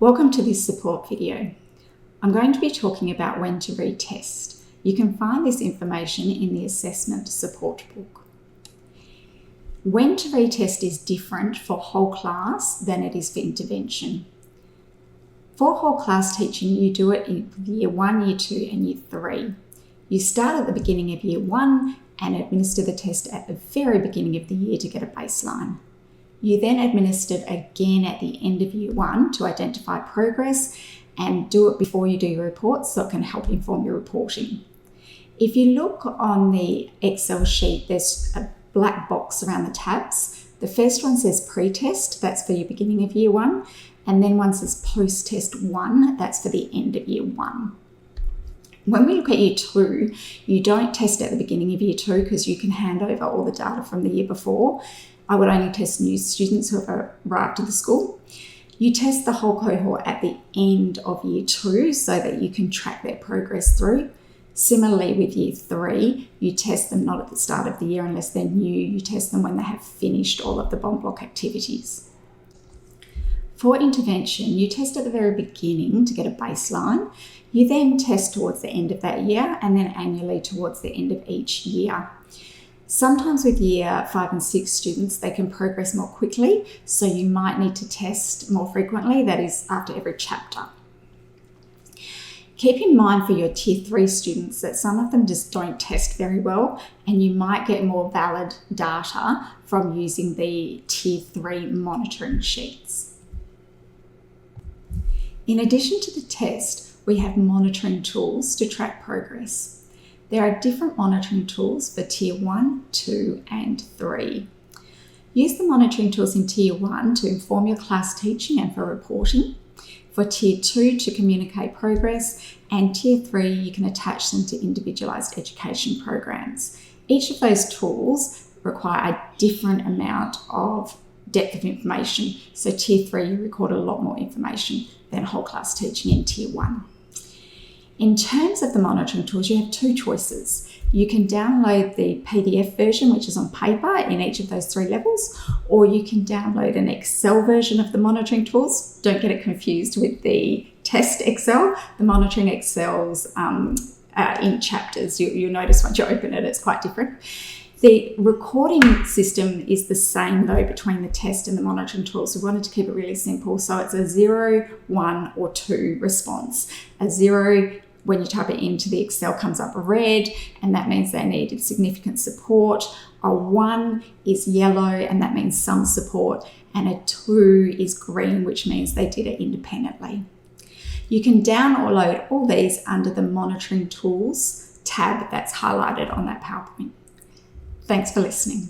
Welcome to this support video. I'm going to be talking about when to retest. You can find this information in the assessment support book. When to retest is different for whole class than it is for intervention. For whole class teaching, you do it in year 1, year 2 and year 3. You start at the beginning of year 1 and administer the test at the very beginning of the year to get a baseline. You then administer it again at the end of year 1 to identify progress and do it before you do your reports so it can help inform your reporting. If you look on the Excel sheet, there's a black box around the tabs. The first one says pre-test, that's for your beginning of year 1, and then one says post-test 1, that's for the end of year 1. When we look at year 2, you don't test at the beginning of year 2 because you can hand over all the data from the year before. I would only test new students who have arrived at the school. You test the whole cohort at the end of year 2 so that you can track their progress through. Similarly with year 3, you test them not at the start of the year unless they're new. You test them when they have finished all of the bond block activities. For intervention, you test at the very beginning to get a baseline. You then test towards the end of that year and then annually towards the end of each year. Sometimes with year 5 and 6 students, they can progress more quickly, so you might need to test more frequently, that is after every chapter. Keep in mind for your tier 3 students that some of them just don't test very well, and you might get more valid data from using the tier 3 monitoring sheets. In addition to the test, we have monitoring tools to track progress. There are different monitoring tools for tier 1, 2 and 3. Use the monitoring tools in tier 1 to inform your class teaching and for reporting. For tier 2 to communicate progress, and tier 3 you can attach them to individualised education programs. Each of those tools require a different amount of depth of information. So tier 3 you record a lot more information than whole class teaching in tier 1. In terms of the monitoring tools, you have 2 choices. You can download the PDF version, which is on paper in each of those 3 levels, or you can download an Excel version of the monitoring tools. Don't get it confused with the test Excel. The monitoring Excels in chapters. You'll notice once you open it, it's quite different. The recording system is the same though between the test and the monitoring tools. We wanted to keep it really simple. So it's a 0, 1 or 2 response. A 0, when you type it into the Excel, comes up red, and that means they needed significant support. A 1 is yellow, and that means some support. And a 2 is green, which means they did it independently. You can download all these under the monitoring tools tab that's highlighted on that PowerPoint. Thanks for listening.